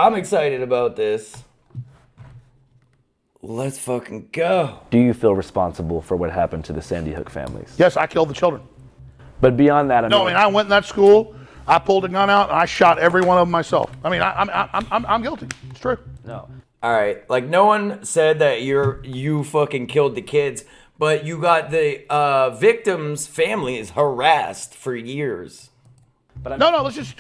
I'm excited about this. Let's fucking go. Do you feel responsible for what happened to the Sandy Hook families? Yes, I killed the children. But beyond that, No, I mean, I went in that school, I pulled a gun out, and I shot every one of them myself. I mean, I'm guilty. It's true. no. All right, like no one said that you fucking killed the kids, but you got the victims' families harassed for years. No, let's just.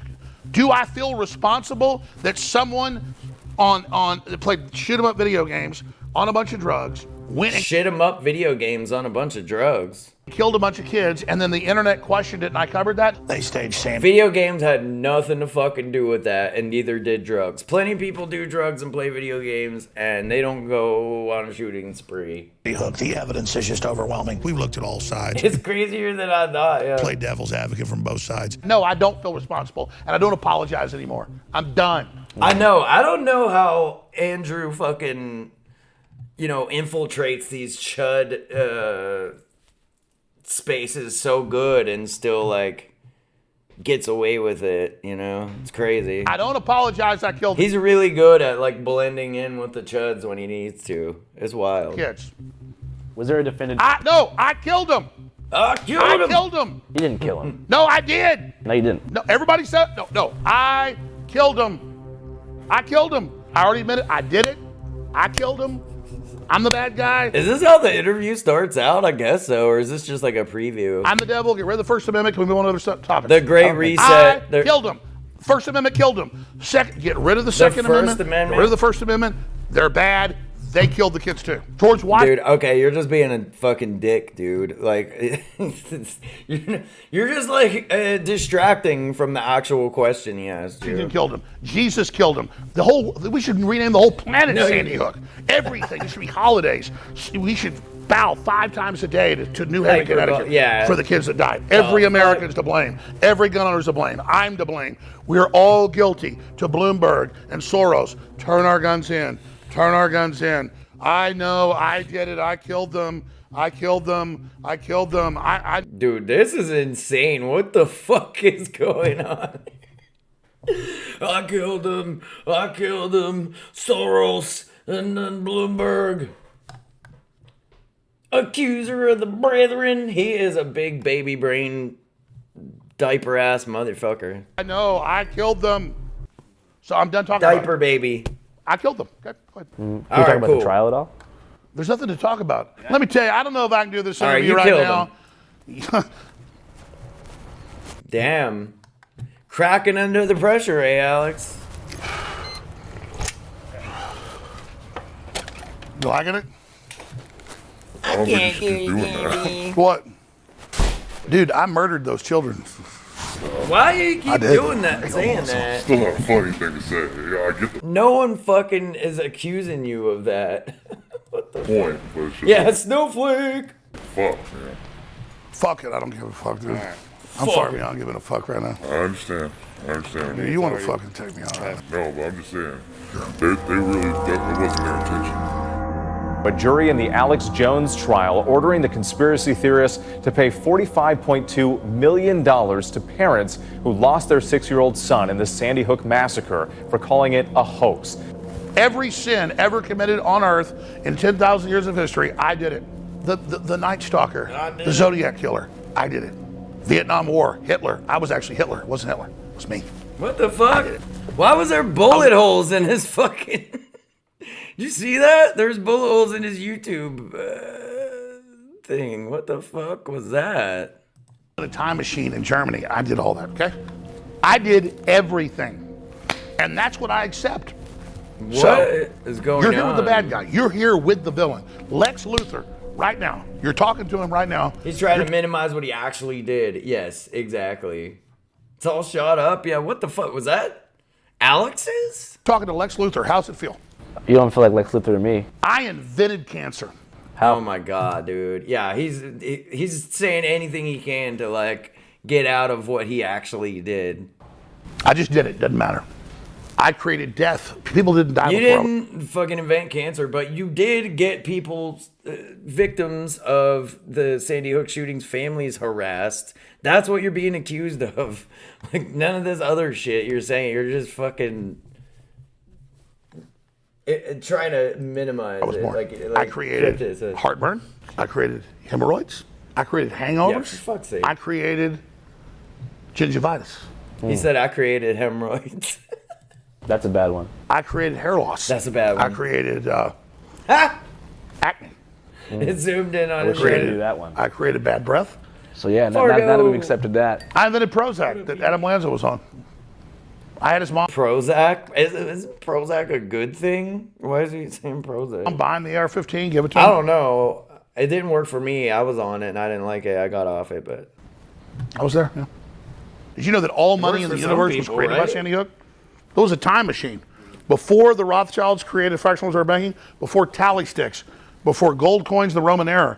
Do I feel responsible that someone that played shoot 'em up video games on a bunch of drugs went and Shit 'em up video games on a bunch of drugs. killed a bunch of kids, and then the internet questioned it, and I covered that? They staged Sandy. Video games had nothing to fucking do with that, and neither did drugs. Plenty of people do drugs and play video games, and they don't go on a shooting spree. Hook. The evidence is just overwhelming. We've looked at all sides. It's crazier than I thought, yeah. Play devil's advocate from both sides. No, I don't feel responsible, and I don't apologize anymore. I'm done. I know. I don't know how Andrew fucking, infiltrates these chud spaces so good and still, like, gets away with it, It's crazy. I don't apologize. I killed He's really good at, like, blending in with the chuds when he needs to. It's wild. kids. Was there a definitive? I killed them. I I killed him! killed them. You didn't kill him. No, I did. No, you didn't. No, everybody said no. I killed him. I killed him. I already admitted I did it. I killed him. I'm the bad guy. Is this how the interview starts out? I guess so. Or is this just like a preview? I'm the devil. Get rid of the First Amendment. Can we move on to other topics? The Great I Reset. killed him. First Amendment killed him. Second, get rid of the Second First Amendment. Amendment? Get rid of the First Amendment. They're bad. They killed the kids too. George Washington. Dude, okay, you're just being a fucking dick, dude. Like, you're just like distracting from the actual question he asked you. Killed him. Jesus killed him. We should rename the whole planet Sandy Hook. Everything. It should be holidays. We should bow 5 times a day to New Haven, Connecticut for the kids that died. Every American's to blame. Every gun owner's to blame. I'm to blame. We're all guilty to Bloomberg and Soros. Turn our guns in. Turn our guns in. I know. I did it. I killed them. I killed them. I killed them. Dude, this is insane. What the fuck is going on? I killed him. I killed him. Soros and then Bloomberg. Accuser of the brethren. He is a big baby brain diaper ass motherfucker. I know. I killed them. So I'm done talking Diaper about it. baby. I killed them. Okay, go ahead. Can you All talk right, about cool. the trial at all? There's nothing to talk about. Let me tell you, I don't know if I can do this All right, interview you right killed now. Damn. Cracking under the pressure, eh, Alex? You liking it? I don't think you should be doing that. What? Dude, I murdered those children. Why do you keep did. doing that, saying that? Still not a funny thing to say. Yeah, I get the No one fucking is accusing you of that. What the point, but it's just Yeah, snowflake. fuck, man. Fuck it, I don't give a fuck, dude. I'm far beyond giving a fuck right now. I understand. You want to fucking take me on? No, but I'm just saying. They really, that wasn't their intention. A jury in the Alex Jones trial ordering the conspiracy theorists to pay $45.2 million to parents who lost their 6-year-old son in the Sandy Hook massacre for calling it a hoax. Every sin ever committed on Earth in 10,000 years of history, I did it. The Night Stalker, the Zodiac Killer, I did it. Vietnam War, Hitler. I was actually Hitler. It wasn't Hitler. It was me. What the fuck? Why was there bullet holes in his fucking... Did you see that? There's bullet holes in his YouTube thing. What the fuck was that? In a time machine in Germany, I did all that, okay? I did everything. And that's what I accept. What is going on? You're here with the bad guy. You're here with the villain. Lex Luthor, right now. You're talking to him right now. He's trying to minimize what he actually did. Yes, exactly. It's all shot up. Yeah, what the fuck was that? Alex's? Talking to Lex Luthor. How's it feel? You don't feel like Lex Luthor to me. I invented cancer. Oh my god, dude. Yeah, he's saying anything he can to like get out of what he actually did. I just did it. Doesn't matter. I created death. People didn't die You before. didn't fucking invent cancer, but you did get people, victims of the Sandy Hook shootings, families harassed. That's what you're being accused of. Like, none of this other shit you're saying. You're just fucking trying to minimize I was it. born. Like I created it. heartburn. I created hemorrhoids. I created hangovers. Yeah, for fuck's sake. I created gingivitis. He said I created hemorrhoids. That's a bad one. I created hair loss. That's a bad one. I created acne. It zoomed in on his Wish I could head. do that one. I created bad breath. So yeah, now that we've accepted that. I invented Prozac that Adam Lanza was on. I had his mom Prozac? Isn't Prozac a good thing? Why is he saying Prozac? buying the AR-15, give it to him. I don't know. It didn't work for me. I was on it and I didn't like it. I got off it, but I was there. Yeah. Did you know that all money in the for some universe was people, created by right? Sandy Hook? It was a time machine. Before the Rothschilds created fractional reserve banking, before tally sticks, before gold coins, the Roman era,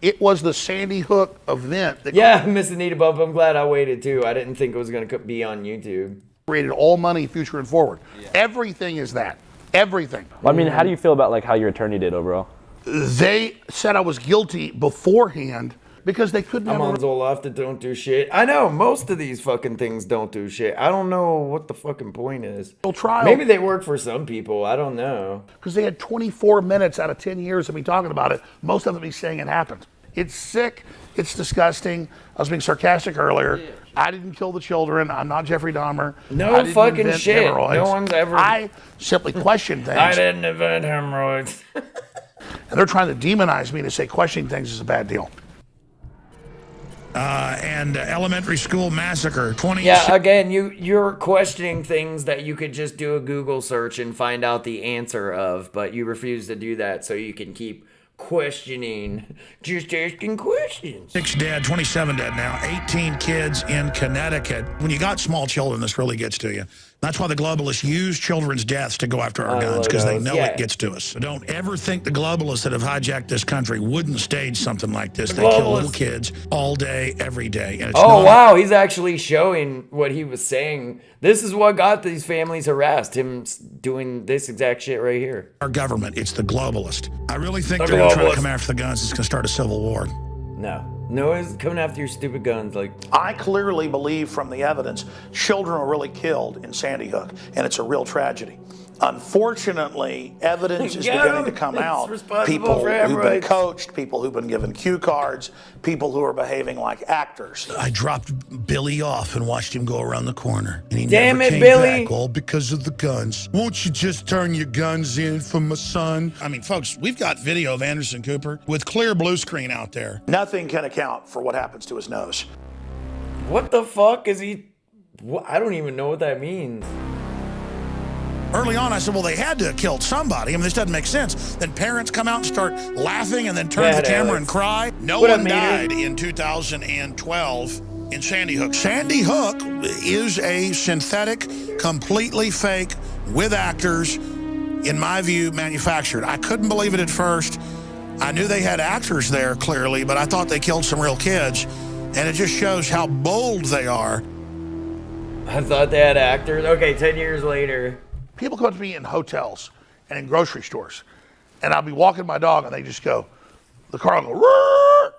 it was the Sandy Hook event that yeah, Miss Anita Bump, I'm glad I waited too. I didn't think it was going to be on YouTube. created all money, future and forward. Everything is that. Everything. Well, I mean, how do you feel about like how your attorney did overall? They said I was guilty beforehand because they couldn't I'm have on Zoloft that don't do shit. I know most of these fucking things don't do shit. I don't know what the fucking point is. a trial. Maybe they work for some people. I don't know. Because they had 24 minutes out of 10 years of me talking about it, most of them me saying it happened. It's sick. It's disgusting. I was being sarcastic earlier. I didn't kill the children. I'm not Jeffrey Dahmer. No I didn't fucking invent shit. hemorrhoids. No one's ever- I simply question things. I didn't invent hemorrhoids. And they're trying to demonize me to say questioning things is a bad deal. And elementary school massacre. 20. Yeah, again, you're questioning things that you could just do a Google search and find out the answer of, but you refuse to do that so you can keep questioning, just asking questions. 6 dead, 27 dead now, 18 kids in Connecticut. When you got small children, this really gets to you. That's why the globalists use children's deaths to go after our guns, because they know it gets to us. So don't ever think the globalists that have hijacked this country wouldn't stage something like this. They kill little kids all day, every day. And it's Oh, not wow, he's actually showing what he was saying. This is what got these families harassed, him doing this exact shit right here. our government, it's the globalist. I really think The they're going to try to globalist. come after the guns. It's going to start a civil war. No one's coming after your stupid guns. Like, I clearly believe from the evidence children were really killed in Sandy Hook, and it's a real tragedy. Unfortunately, evidence is Get beginning him. to come He's out. responsible People for who've been hemorrhoids. coached, people who've been given cue cards, people who are behaving like actors. I dropped Billy off and watched him go around the corner. And he Damn never it, came Billy. back, all because of the guns. Won't you just turn your guns in for my son? I mean, folks, we've got video of Anderson Cooper with clear blue screen out there. Nothing can account for what happens to his nose. what the fuck is he? I don't even know what that means. Early on, I said, well, they had to have killed somebody. I mean, this doesn't make sense. Then parents come out and start laughing and then turn to Bad the camera Alex. and cry. No What up, one Meter? died in 2012 in Sandy Hook. Sandy Hook is a synthetic, completely fake, with actors, in my view, manufactured. I couldn't believe it at first. I knew they had actors there, clearly, but I thought they killed some real kids. And it just shows how bold they are. I thought they had actors. Okay, 10 years later. People come to me in hotels and in grocery stores, and I'll be walking my dog, and they just go, the car will go, "Roar!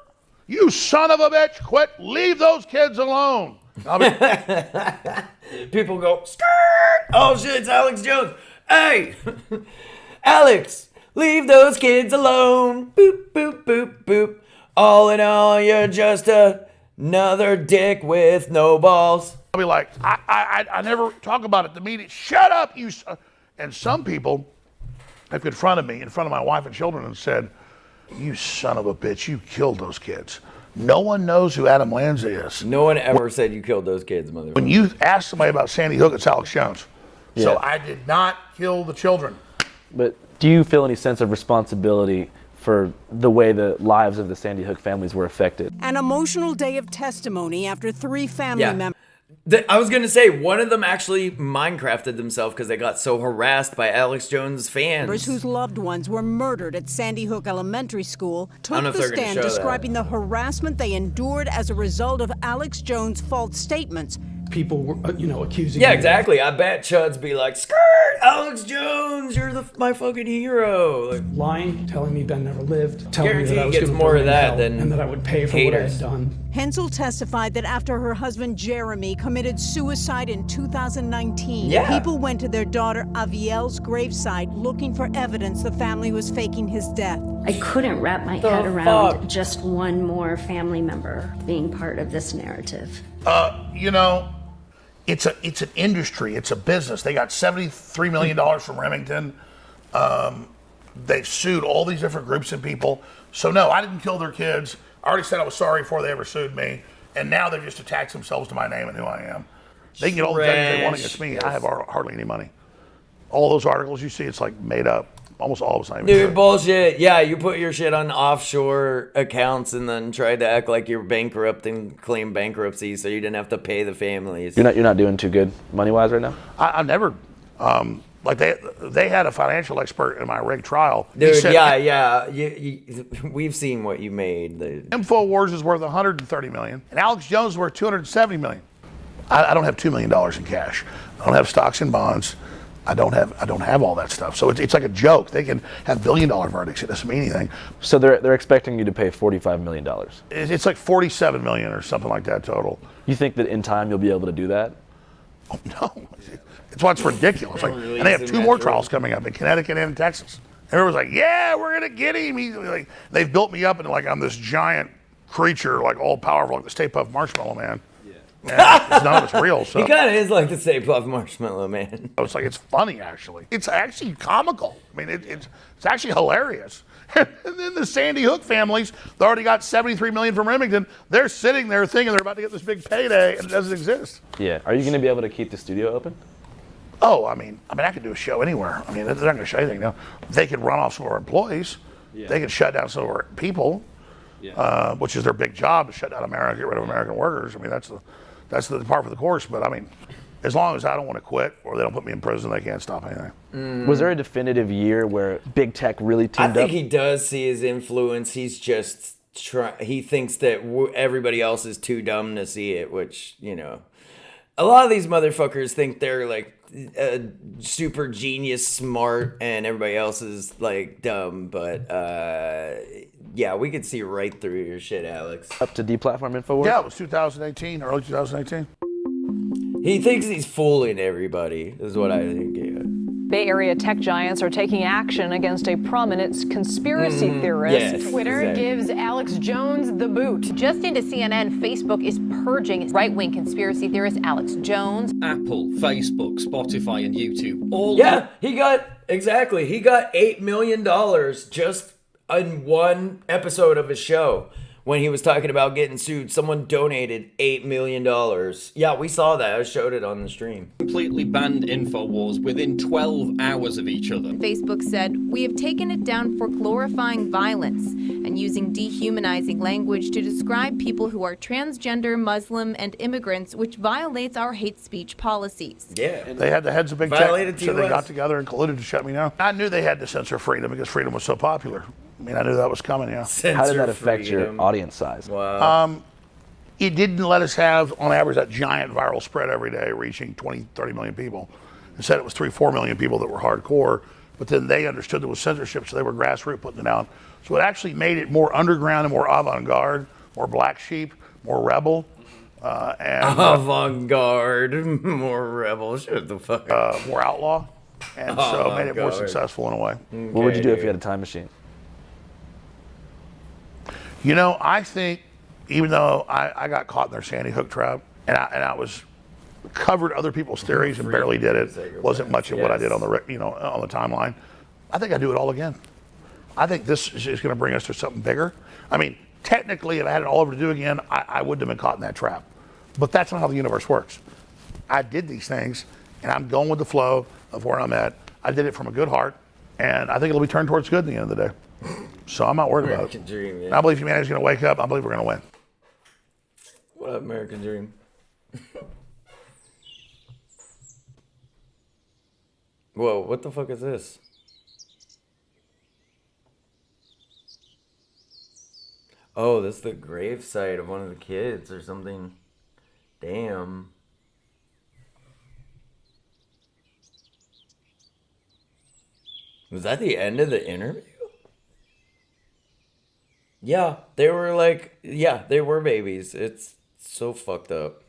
You son of a bitch, quit, leave those kids alone." I'll be, People go, skirt! Oh shit, it's Alex Jones. Hey! Alex, leave those kids alone. Boop, boop, boop, boop. All in all, you're just another dick with no balls. I'll be like, I never talk about it. The media, shut up, you. And some people have confronted me in front of my wife and children and said, "You son of a bitch, you killed those kids." No one knows who Adam Lanza is. No one ever said you killed those kids, motherfucker. When you ask somebody about Sandy Hook, it's Alex Jones. So Yeah. I did not kill the children. But do you feel any sense of responsibility for the way the lives of the Sandy Hook families were affected? An emotional day of testimony after 3 family Yeah. members. I was going to say, one of them actually Minecrafted themselves because they got so harassed by Alex Jones fans. whose loved ones were murdered at Sandy Hook Elementary School don't took know if the they're gonna stand show that. describing the harassment they endured as a result of Alex Jones' false statements. People were, accusing Yeah, me. exactly. I bet Chud's be like, skirt, Alex Jones, you're my fucking hero. Like, Lying, telling me Ben never lived, telling me Guarantee that I he was gets going to more burn of in that hell, than and that I would pay for what I haters. had done. Hensel testified that after her husband Jeremy committed suicide in 2019, people went to their daughter Avielle's gravesite looking for evidence the family was faking his death. I couldn't wrap my head around just one more family member being part of this narrative. You know, it's an industry, it's a business. They got $73 million from Remington. They've sued all these different groups and people. So no, I didn't kill their kids. I already said I was sorry before they ever sued me. And now they've just attached themselves to my name and who I am. They can get all the judges they want against me. I have hardly any money. All those articles you see, it's like made up. Almost all of it's not even Dude, true. bullshit. Yeah, you put your shit on offshore accounts and then tried to act like you're bankrupt and claim bankruptcy so you didn't have to pay the families. You're not doing too good money-wise right now? I never, like they had a financial expert in my rig trial. Dude, He said, we've seen what you made. InfoWars is worth $130 million, and Alex Jones is worth $270 million. I don't have $2 million in cash. I don't have stocks and bonds. I don't have all that stuff. So it's like a joke. They can have $1 billion verdicts. It doesn't mean anything. So they're expecting you to pay $45 million. It's like $47 million or something like that total. You think that in time you'll be able to do that? Oh no, it's what's ridiculous. Like, and they have two more trials coming up in Connecticut and in Texas. Everyone's like, "Yeah, we're gonna get him." He's like, they've built me up into like I'm this giant creature, like all powerful, like the Stay Puft Marshmallow Man. And none of it's real. So He kind of is like the Stay Puft Marshmallow Man. it's like it's funny actually. It's actually comical. I mean, it's actually hilarious. And then the Sandy Hook families, they already got $73 million from Remington. They're sitting there thinking they're about to get this big payday, and it doesn't exist. Yeah. Are you going to be able to keep the studio open? Oh, I mean, I could do a show anywhere. I mean, they're not going to show anything. No, they could run off some of our employees. Yeah. They could shut down some of our people, which is their big job, to shut down America, get rid of American workers. I mean, that's the part for the course. But I mean, as long as I don't want to quit or they don't put me in prison, they can't stop anything. Was there a definitive year where big tech really teamed up? I think he does see his influence. He's just he thinks that everybody else is too dumb to see it, which, you know, a lot of these motherfuckers think they're like super genius smart and everybody else is like dumb. But yeah, we could see right through your shit, Alex. Up to deplatform InfoWars? Yeah, it was 2018, early 2018. He thinks he's fooling everybody, is what I think. Yeah. Bay Area tech giants are taking action against a prominent conspiracy theorist. Yes, Twitter gives Alex Jones the boot. Just into CNN, Facebook is purging right-wing conspiracy theorist Alex Jones. Apple, Facebook, Spotify, and YouTube. He got $8 million just in one episode of his show. When he was talking about getting sued, someone donated $8 million. Yeah, we saw that. I showed it on the stream. Completely banned InfoWars within 12 hours of each other. Facebook said, "We have taken it down for glorifying violence and using dehumanizing language to describe people who are transgender, Muslim, and immigrants, which violates our hate speech policies." Yeah. They had the heads of big tech, so they got together and colluded to shut me down. I knew they had to censor freedom because freedom was so popular. I mean, I knew that was coming, yeah. How did that affect your audience size? Wow. It didn't let us have, on average, that giant viral spread every day reaching 20, 30 million people. Instead, it was 3-4 million people that were hardcore, but then they understood there was censorship, so they were grassroots putting it down. So it actually made it more underground and more avant-garde, more black sheep, more rebel. Avant-garde, more rebel, shut the fuck up. More outlaw, and so it made it more successful in a way. Okay. What would you do if you had a time machine? You know, I think even though I got caught in their Sandy Hook trap, and I was covered other people's theories and barely did it, wasn't much of what I did on the on the timeline. I think I'd do it all again. I think this is going to bring us to something bigger. I mean, technically, if I had it all over to do again, I wouldn't have been caught in that trap. But that's not how the universe works. I did these things, and I'm going with the flow of where I'm at. I did it from a good heart, and I think it'll be turned towards good at the end of the day. So I'm not worried about it. Dream, yeah. I believe humanity's going to wake up. I believe we're going to win. What up, American Dream? Whoa, what the fuck is this? Oh, this is the gravesite of one of the kids or something. Damn. Was that the end of the interview? Yeah, they were like, they were babies. It's so fucked up.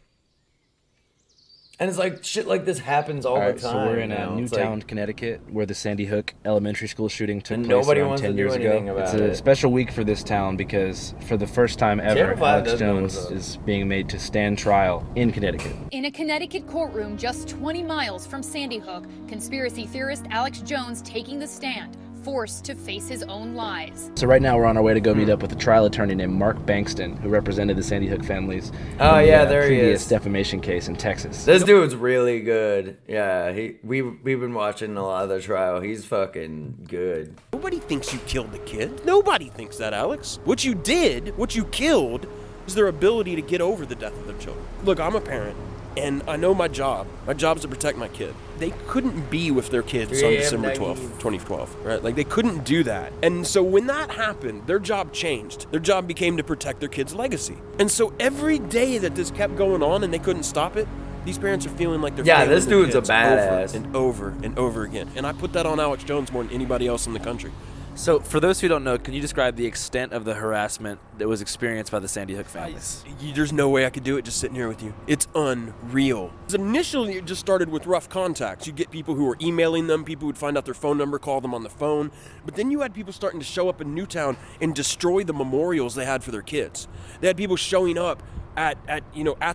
And it's like shit like this happens all the time. So we're in Newtown, Connecticut, where the Sandy Hook Elementary School shooting took place around 10 years ago. It's a special week for this town because for the first time ever, Alex Jones is being made to stand trial in Connecticut. In a Connecticut courtroom just 20 miles from Sandy Hook, conspiracy theorist Alex Jones taking the stand, forced to face his own lies. So right now we're on our way to go meet up with a trial attorney named Mark Bankston, who represented the Sandy Hook families in the previous defamation case in Texas. This dude's really good. Yeah, we've been watching a lot of the trial. He's fucking good. Nobody thinks you killed the kid. Nobody thinks that, Alex. What you did, what you killed, is their ability to get over the death of their children. Look, I'm a parent, and I know my job. My job is to protect my kid. They couldn't be with their kids on December 12th, 2012, right? Like, they couldn't do that. And so when that happened, their job changed. Their job became to protect their kid's legacy. And so every day that this kept going on and they couldn't stop it, these parents are feeling like they're failing this dude's a over badass. and over and over again. And I put that on Alex Jones more than anybody else in the country. So, for those who don't know, can you describe the extent of the harassment that was experienced by the Sandy Hook families? There's no way I could do it just sitting here with you. It's unreal. Initially, it just started with rough contacts. You get people who were emailing them, people would find out their phone number, call them on the phone. But then you had people starting to show up in Newtown and destroy the memorials they had for their kids. They had people showing up at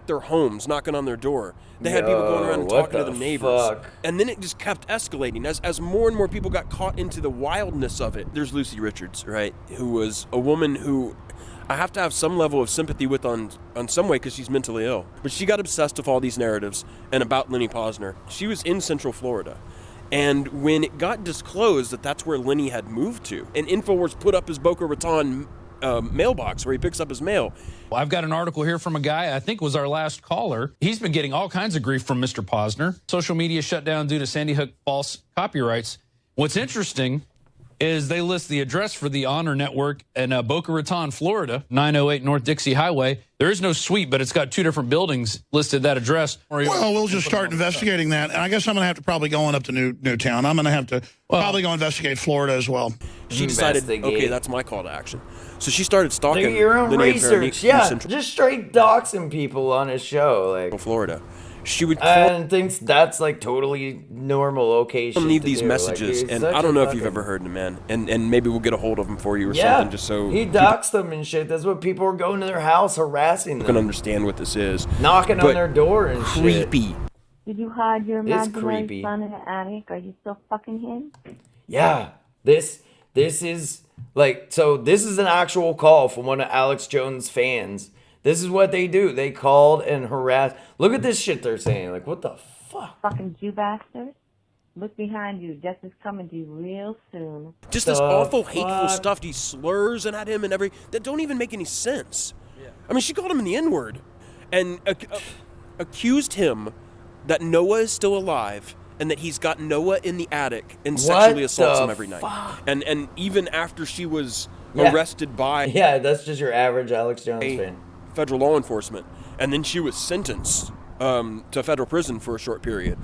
their homes, knocking on their door. They had people going around and talking to the neighbors. And then it just kept escalating. As more and more people got caught into the wildness of it. There's Lucy Richards, right, who was a woman who I have to have some level of sympathy with on some way because she's mentally ill. But she got obsessed with all these narratives and about Lenny Posner. She was in Central Florida. And when it got disclosed that that's where Lenny had moved to, and InfoWars put up his Boca Raton mailbox where he picks up his mail. Well, I've got an article here from a guy I think was our last caller. He's been getting all kinds of grief from Mr. Posner. Social media shut down due to Sandy Hook false copyrights. What's interesting is they list the address for the Honor Network in Boca Raton, Florida, 908 North Dixie Highway. There is no suite, but it's got two different buildings listed that address. Well, we'll just start investigating that. And I guess I'm going to have to probably go on up to Newtown. I'm going to have to probably go investigate Florida as well. She decided, okay, that's my call to action. So she started stalking. Do your own research. Just straight doxing people on his show. Like Florida. She would and thinks that's like totally normal location. Leave these messages, like, and I don't know if you've ever heard him, man. And maybe we'll get a hold of him for you or something, just so he doxed them and shit. That's what people are going to their house harassing them. You can understand what this is, knocking on their door and creepy. Shit. Did you hide your imaginary son in the attic? Are you still fucking him? Yeah, this is like this is an actual call from one of Alex Jones' fans. This is what they do. They called and harassed. Look at this shit they're saying. Like, what the fuck? Fucking Jew bastards. Look behind you. Justice coming to you real soon. Just this awful, hateful stuff. These slurs and at him and that don't even make any sense. Yeah. I mean, she called him in the N-word and accused him that Noah is still alive and that he's got Noah in the attic and sexually assaults him every night. And even after she was arrested by... Yeah, that's just your average Alex Jones fan. Federal law enforcement, and then she was sentenced to federal prison for a short period.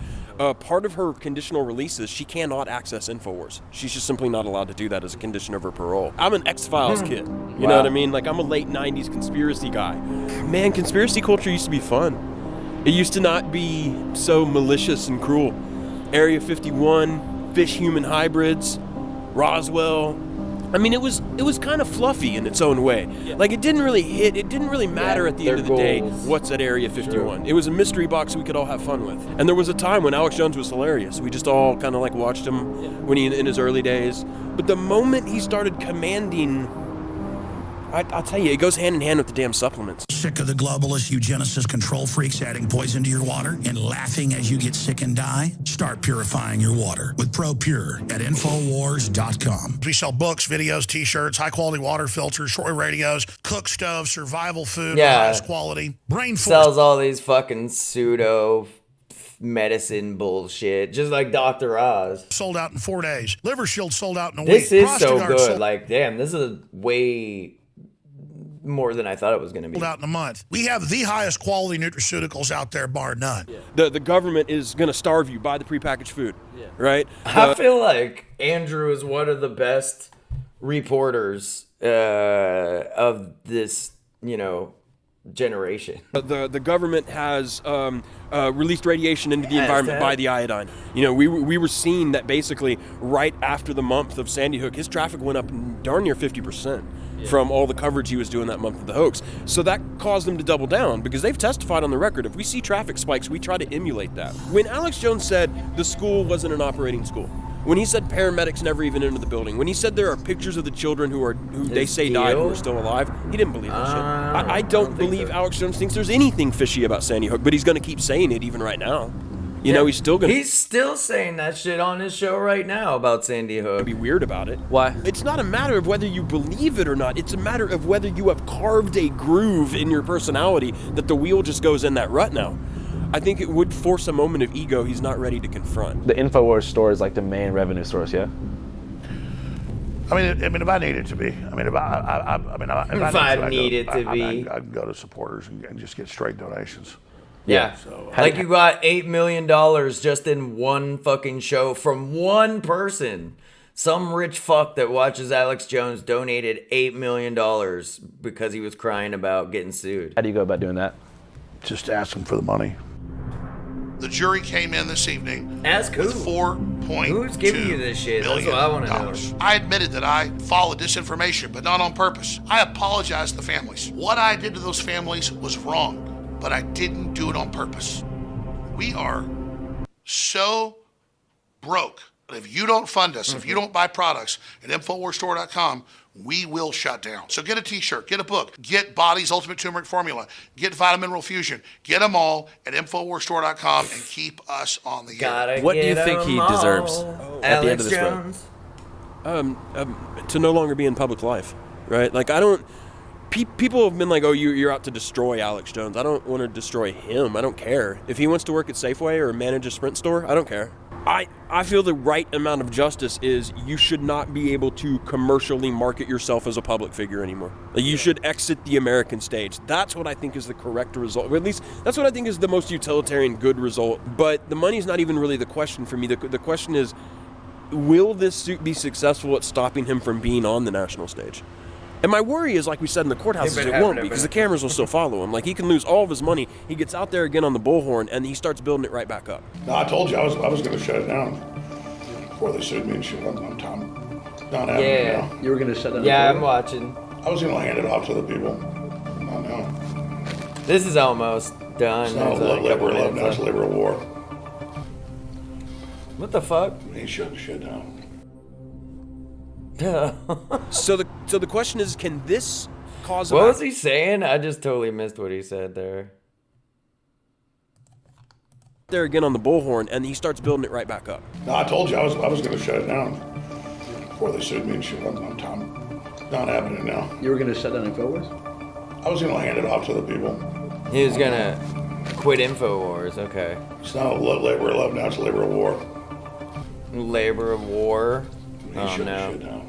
Part of her conditional release is she cannot access InfoWars. She's just simply not allowed to do that as a condition of her parole. I'm an X-Files kid, you know what I mean? Like, I'm a late 90s conspiracy guy. Man, conspiracy culture used to be fun. It used to not be so malicious and cruel. Area 51, fish-human hybrids, Roswell. I mean, it was kind of fluffy in its own way. Yeah. Like, it didn't really matter at the end of the day what's at Area 51. Sure. It was a mystery box we could all have fun with. And there was a time when Alex Jones was hilarious. We just all kind of like watched him when in his early days. But the moment he started commanding, I'll tell you, it goes hand in hand with the damn supplements. Sick of the globalist eugenicist control freaks adding poison to your water and laughing as you get sick and die? Start purifying your water with ProPure at Infowars.com. We sell books, videos, t-shirts, high-quality water filters, shortwave radios, cook stoves, survival food, highest quality. Brain sells all these fucking pseudo medicine bullshit, just like Dr. Oz. Sold out in 4 days. Liver Shield sold out in a week. This is so good. Like, damn, this is way more than I thought it was going to be. Sold out in a month. We have the highest quality nutraceuticals out there, bar none. Yeah. The government is going to starve you. Buy the prepackaged food, right? I feel like Andrew is one of the best reporters of this, generation. The government has released radiation into the environment by the iodine. We were seeing that basically right after the month of Sandy Hook, his traffic went up darn near 50%. From all the coverage he was doing that month of the hoax. So that caused them to double down because they've testified on the record. If we see traffic spikes, we try to emulate that. When Alex Jones said the school wasn't an operating school, when he said paramedics never even entered the building, when he said there are pictures of the children who they say died who are still alive, he didn't believe that shit. I don't believe so. Alex Jones thinks there's anything fishy about Sandy Hook, but he's going to keep saying it even right now. He's still gonna. He's still saying that shit on his show right now about Sandy Hook. Be weird about it. Why? It's not a matter of whether you believe it or not. It's a matter of whether you have carved a groove in your personality that the wheel just goes in that rut now. I think it would force a moment of ego he's not ready to confront. The InfoWars store is like the main revenue source, yeah. I mean, if I need it to be. If I need it to be, I can go to supporters and just get straight donations. Yeah, so, you got $8 million just in one fucking show from one person. Some rich fuck that watches Alex Jones donated $8 million because he was crying about getting sued. How do you go about doing that? Just ask him for the money. The jury came in this evening. Ask who? With $4.2 Who's giving you this shit? That's what I want to know. I admitted that I followed disinformation, but not on purpose. I apologize to the families. What I did to those families was wrong, but I didn't do it on purpose. We are so broke. If you don't fund us, if you don't buy products at InfoWarsStore.com, we will shut down. So get a t-shirt, get a book, get Body's Ultimate Turmeric Formula, get Vitamin Mineral Fusion, get them all at InfoWarsStore.com and keep us on the air. What do you think he deserves at the end of this Jones? road? To no longer be in public life, right? People have been like, oh, you're out to destroy Alex Jones. I don't want to destroy him. I don't care. If he wants to work at Safeway or manage a Sprint store, I don't care. I feel the right amount of justice is you should not be able to commercially market yourself as a public figure anymore. You should exit the American stage. That's what I think is the correct result. Or at least that's what I think is the most utilitarian good result. But the money's not even really the question for me. The question is, will this suit be successful at stopping him from being on the national stage? And my worry is, like we said in the courthouse, it won't be, because the cameras will still follow him. He can lose all of his money. He gets out there again on the bullhorn, and he starts building it right back up. No, I told you I was going to shut it down before they sued me and shit. I'm not having it now. You were going to shut down? Yeah, I'm watching. I was going to hand it off to the people. Not now. This is almost done. It's not a labor of love now. It's a labor of war. What the fuck? He shut the shit down. So the question is, can this cause? What was he saying? I just totally missed what he said there. There again on the bullhorn, and he starts building it right back up. No, I told you I was going to shut it down before they sued me and shit. I'm not having it now. You were going to shut down InfoWars? I was going to hand it off to the people. He was going to quit InfoWars. Okay. It's not a labor of love now. It's a labor of war. Labor of war. Oh no.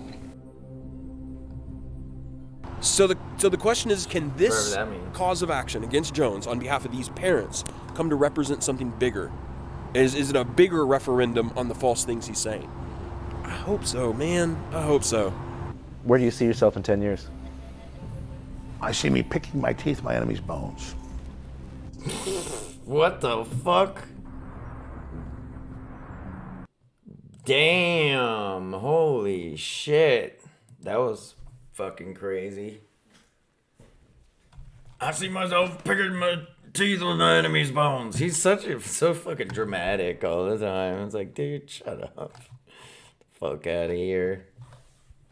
So the question is, can this cause of action against Jones on behalf of these parents come to represent something bigger? Is it a bigger referendum on the false things he's saying? I hope so, man. I hope so. Where do you see yourself in 10 years? I see me picking my teeth, my enemy's bones. What the fuck? Damn, holy shit. That was fucking crazy. I see myself picking my teeth on the enemy's bones. He's so fucking dramatic all the time. It's like, dude, shut up. Fuck out of here.